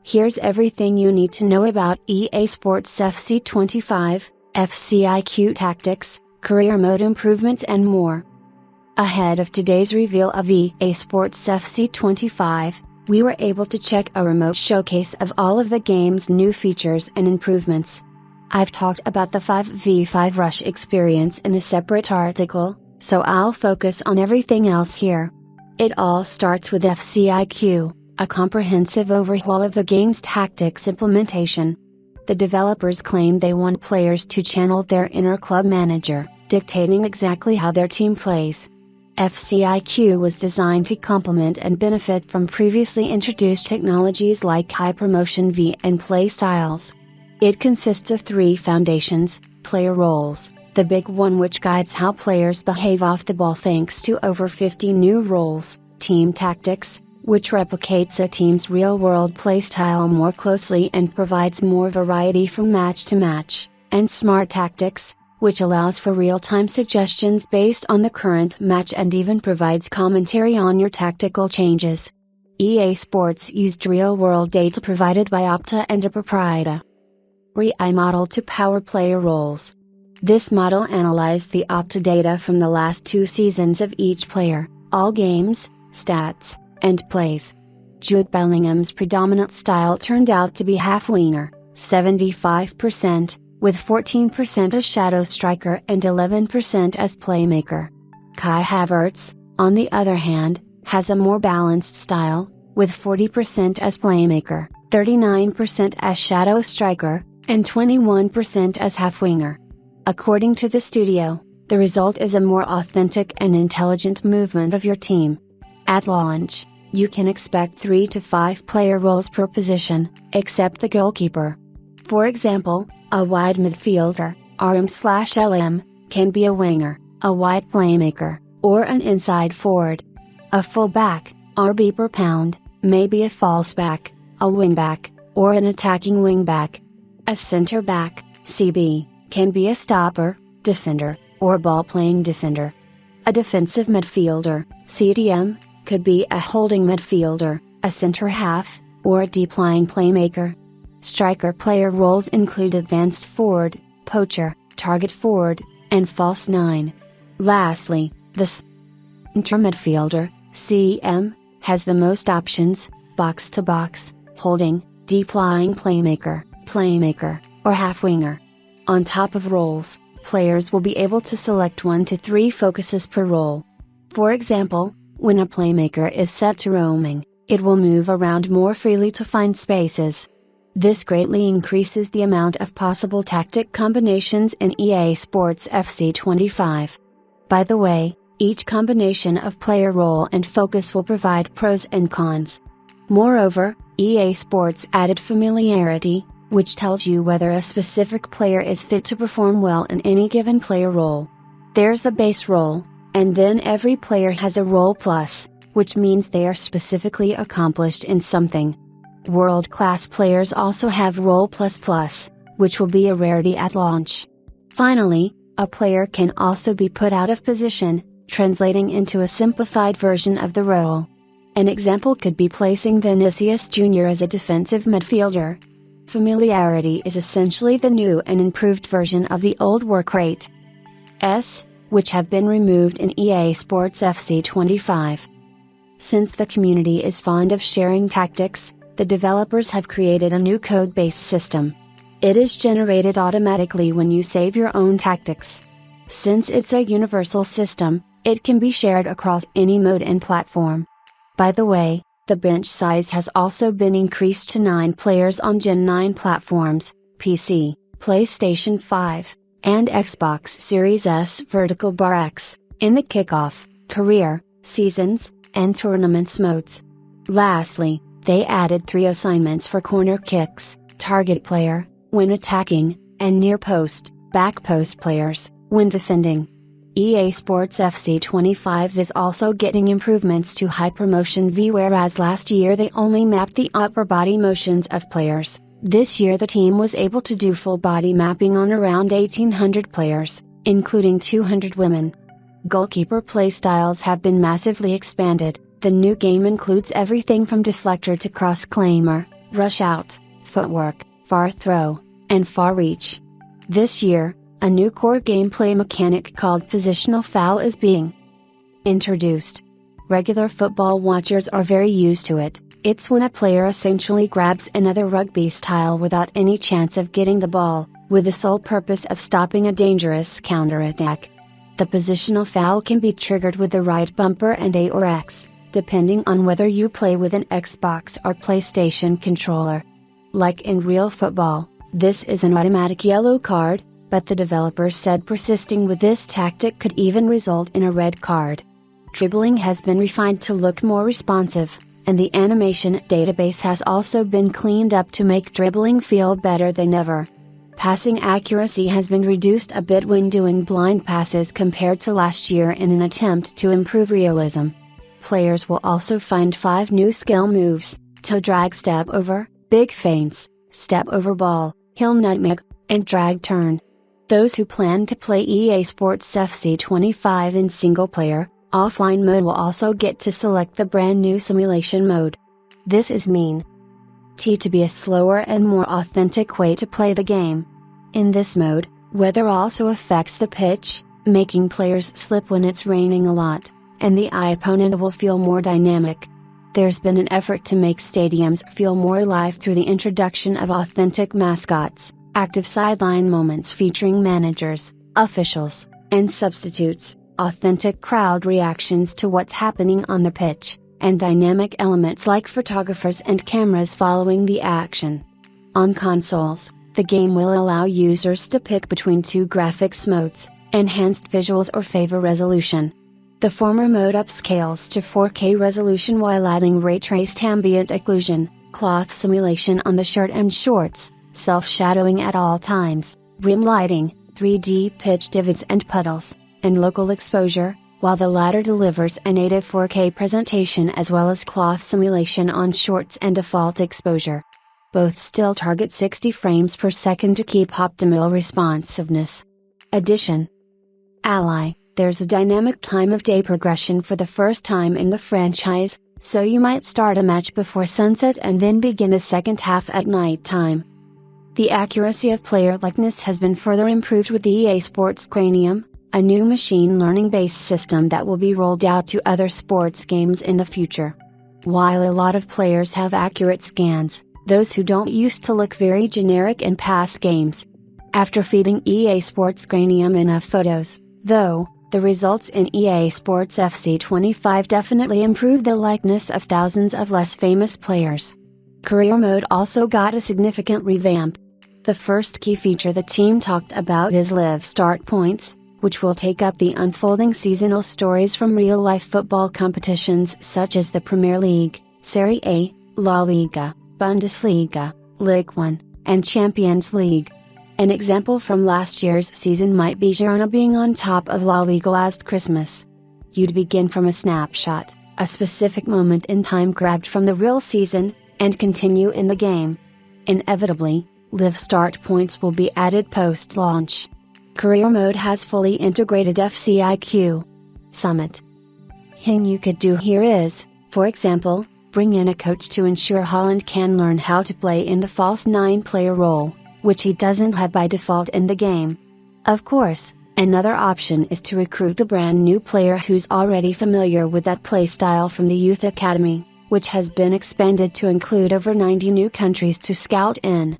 Here's everything you need to know about EA Sports FC 25, FCIQ tactics, career mode improvements and more. Ahead of today's reveal of EA Sports FC 25, we were able to check a remote showcase of all of the game's new features and improvements. I've talked about the 5v5 Rush experience in a separate article, so I'll focus on everything else here. It all starts with FCIQ, a comprehensive overhaul of the game's tactics implementation. The developers claim they want players to channel their inner club manager, dictating exactly how their team plays. FCIQ was designed to complement and benefit from previously introduced technologies like Hypermotion V and play styles. It consists of 3 foundations: player roles, the big one which guides how players behave off the ball thanks to over 50 new roles, team tactics, which replicates a team's real-world playstyle more closely and provides more variety from match to match, and smart tactics, which allows for real-time suggestions based on the current match and even provides commentary on your tactical changes. EA Sports used real-world data provided by Opta and a proprietary model to power player roles. This model analyzed the Opta data from the last 2 seasons of each player, all games, stats, and plays. Jude Bellingham's predominant style turned out to be half-winger, 75%, with 14% as shadow striker and 11% as playmaker. Kai Havertz, on the other hand, has a more balanced style, with 40% as playmaker, 39% as shadow striker, and 21% as half-winger. According to the studio, the result is a more authentic and intelligent movement of your team. At launch, you can expect 3 to 5 player roles per position, except the goalkeeper. For example, a wide midfielder, RM/LM, can be a winger, a wide playmaker, or an inside forward. A fullback, RB per pound, may be a false back, a wingback, or an attacking wingback. A center back, CB, can be a stopper, defender, or ball-playing defender. A defensive midfielder, CDM, could be a holding midfielder, a center half, or a deep-lying playmaker. Striker player roles include advanced forward, poacher, target forward, and false 9. Lastly, the center midfielder, CM, has the most options: box-to-box, holding, deep-lying playmaker, or half-winger. On top of roles, players will be able to select 1 to 3 focuses per role. For example, when a playmaker is set to roaming, it will move around more freely to find spaces. This greatly increases the amount of possible tactic combinations in EA Sports FC 25. By the way, each combination of player role and focus will provide pros and cons. Moreover, EA Sports added familiarity, which tells you whether a specific player is fit to perform well in any given player role. There's a base role, and then every player has a role plus, which means they are specifically accomplished in something. World-class players also have role plus, which will be a rarity at launch. Finally, a player can also be put out of position, translating into a simplified version of the role. An example could be placing Vinicius Jr. as a defensive midfielder. Familiarity is essentially the new and improved version of the old work rate, which have been removed in EA Sports FC 25. Since the community is fond of sharing tactics, the developers have created a new code-based system. It is generated automatically when you save your own tactics. Since it's a universal system, it can be shared across any mode and platform. By the way, the bench size has also been increased to 9 players on Gen 9 platforms, PC, PlayStation 5, and Xbox Series S Vertical Bar X, in the Kickoff, Career, Seasons, and Tournaments modes. Lastly, they added 3 assignments for corner kicks, target player, when attacking, and near post, back post players, when defending. EA Sports FC 25 is also getting improvements to Hypermotion V, whereas last year they only mapped the upper body motions of players. This year the team was able to do full body mapping on around 1,800 players, including 200 women. Goalkeeper playstyles have been massively expanded. The new game includes everything from deflector to cross-claimer, rush out, footwork, far throw, and far reach. This year, a new core gameplay mechanic called positional foul is being introduced. Regular football watchers are very used to it. It's when a player essentially grabs another rugby style without any chance of getting the ball, with the sole purpose of stopping a dangerous counterattack. The positional foul can be triggered with the right bumper and A or X, depending on whether you play with an Xbox or PlayStation controller. Like in real football, this is an automatic yellow card, but the developers said persisting with this tactic could even result in a red card. Dribbling has been refined to look more responsive, and the animation database has also been cleaned up to make dribbling feel better than ever. Passing accuracy has been reduced a bit when doing blind passes compared to last year in an attempt to improve realism. Players will also find 5 new skill moves: toe drag, step over, big feints, step over ball, heel nutmeg, and drag turn. Those who plan to play EA Sports FC 25 in single player, offline mode will also get to select the brand new simulation mode. This is meant to be a slower and more authentic way to play the game. In this mode, weather also affects the pitch, making players slip when it's raining a lot, and the opponent will feel more dynamic. There's been an effort to make stadiums feel more alive through the introduction of authentic mascots, active sideline moments featuring managers, officials, and substitutes, authentic crowd reactions to what's happening on the pitch, and dynamic elements like photographers and cameras following the action. On consoles, the game will allow users to pick between 2 graphics modes, enhanced visuals or favor resolution. The former mode upscales to 4K resolution while adding ray-traced ambient occlusion, cloth simulation on the shirt and shorts, self-shadowing at all times, rim lighting, 3D pitch divots and puddles, and local exposure, while the latter delivers a native 4K presentation as well as cloth simulation on shorts and default exposure. Both still target 60 frames per second to keep optimal responsiveness. Addition: Ally, there's a dynamic time of day progression for the first time in the franchise, so you might start a match before sunset and then begin the second half at night time. The accuracy of player likeness has been further improved with the EA Sports Cranium, a new machine learning-based system that will be rolled out to other sports games in the future. While a lot of players have accurate scans, those who don't used to look very generic in past games. After feeding EA Sports Cranium enough photos, though, the results in EA Sports FC 25 definitely improved the likeness of thousands of less famous players. Career mode also got a significant revamp. The first key feature the team talked about is Live Start Points, which will take up the unfolding seasonal stories from real-life football competitions such as the Premier League, Serie A, La Liga, Bundesliga, Ligue 1, and Champions League. An example from last year's season might be Girona being on top of La Liga last Christmas. You'd begin from a snapshot, a specific moment in time grabbed from the real season, and continue in the game. Inevitably, Live Start Points will be added post-launch. Career mode has fully integrated FCIQ Summit. Thing you could do here is, for example, bring in a coach to ensure Haaland can learn how to play in the false 9-player role, which he doesn't have by default in the game. Of course, another option is to recruit a brand new player who's already familiar with that playstyle from the Youth Academy, which has been expanded to include over 90 new countries to scout in.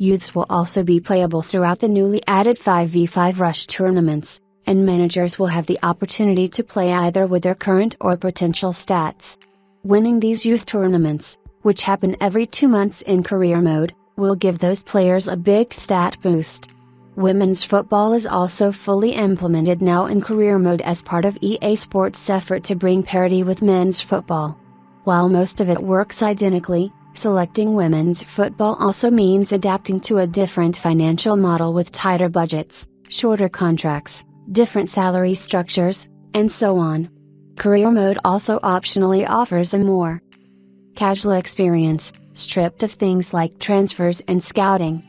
Youths will also be playable throughout the newly added 5v5 Rush tournaments, and managers will have the opportunity to play either with their current or potential stats. Winning these youth tournaments, which happen every 2 months in career mode, will give those players a big stat boost. Women's football is also fully implemented now in career mode as part of EA Sports' effort to bring parity with men's football. While most of it works identically, selecting women's football also means adapting to a different financial model with tighter budgets, shorter contracts, different salary structures, and so on. Career mode also optionally offers a more casual experience, stripped of things like transfers and scouting.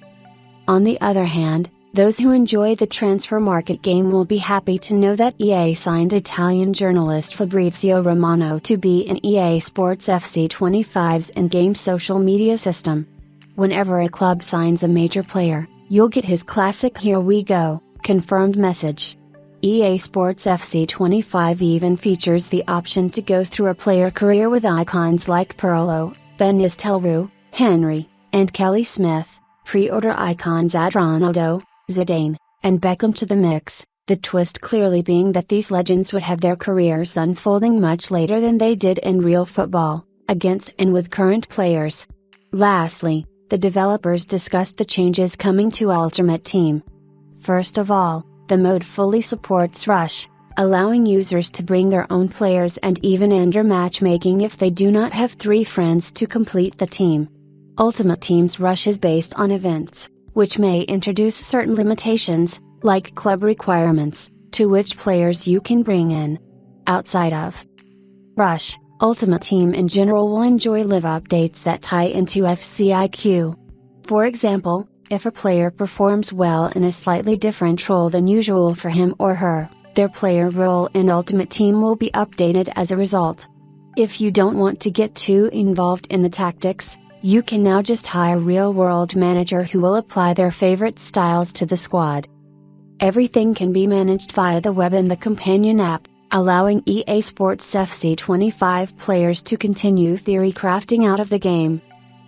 On the other hand, Those who enjoy the transfer market game will be happy to know that EA signed Italian journalist Fabrizio Romano to be in EA Sports FC 25's in-game social media system. Whenever a club signs a major player, you'll get his classic "Here we go" confirmed message. EA Sports FC 25 even features the option to go through a player career with icons like Pirlo, Van Nistelrooy, Henry, and Kelly Smith. Pre-order icons add Ronaldo, Zidane, and Beckham to the mix, the twist clearly being that these legends would have their careers unfolding much later than they did in real football, against and with current players. Lastly, the developers discussed the changes coming to Ultimate Team. First of all, the mode fully supports Rush, allowing users to bring their own players and even enter matchmaking if they do not have 3 friends to complete the team. Ultimate Team's Rush is based on events, which may introduce certain limitations, like club requirements, to which players you can bring in. Outside of Rush, Ultimate Team in general will enjoy live updates that tie into FCIQ. For example, if a player performs well in a slightly different role than usual for him or her, their player role in Ultimate Team will be updated as a result. If you don't want to get too involved in the tactics, you can now just hire a real-world manager who will apply their favorite styles to the squad. Everything can be managed via the web and the companion app, allowing EA Sports FC 25 players to continue theory crafting out of the game.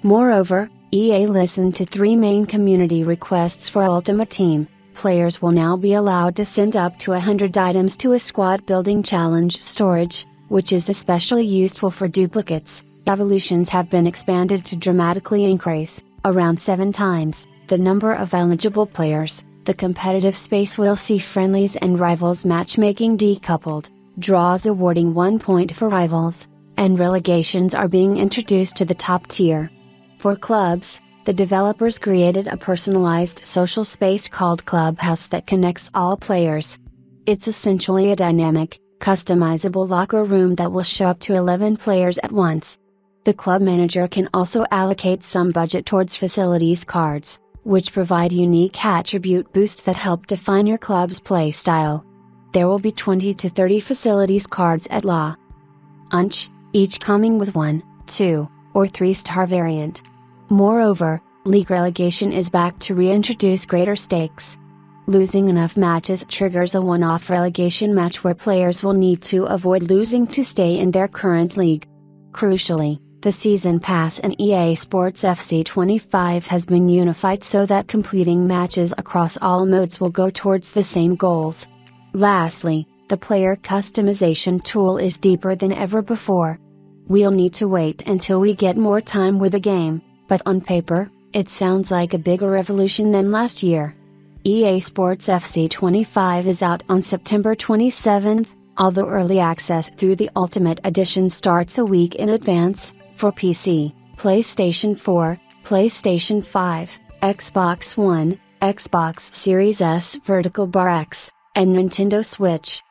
Moreover, EA listened to 3 main community requests for Ultimate Team. Players will now be allowed to send up to 100 items to a squad building challenge storage, which is especially useful for duplicates. Evolutions have been expanded to dramatically increase, around 7 times, the number of eligible players. The competitive space will see friendlies and rivals matchmaking decoupled, draws awarding 1 point for rivals, and relegations are being introduced to the top tier. For clubs, the developers created a personalized social space called Clubhouse that connects all players. It's essentially a dynamic, customizable locker room that will show up to 11 players at once. The club manager can also allocate some budget towards facilities cards, which provide unique attribute boosts that help define your club's play style. There will be 20 to 30 facilities cards at launch, each coming with 1, 2, or 3-star variant. Moreover, league relegation is back to reintroduce greater stakes. Losing enough matches triggers a one-off relegation match where players will need to avoid losing to stay in their current league. Crucially, the Season Pass in EA Sports FC 25 has been unified so that completing matches across all modes will go towards the same goals. Lastly, the player customization tool is deeper than ever before. We'll need to wait until we get more time with the game, but on paper, it sounds like a bigger revolution than last year. EA Sports FC 25 is out on September 27th, although early access through the Ultimate Edition starts a week in advance. For PC, PlayStation 4, PlayStation 5, Xbox One, Xbox Series S Vertical Bar X, and Nintendo Switch.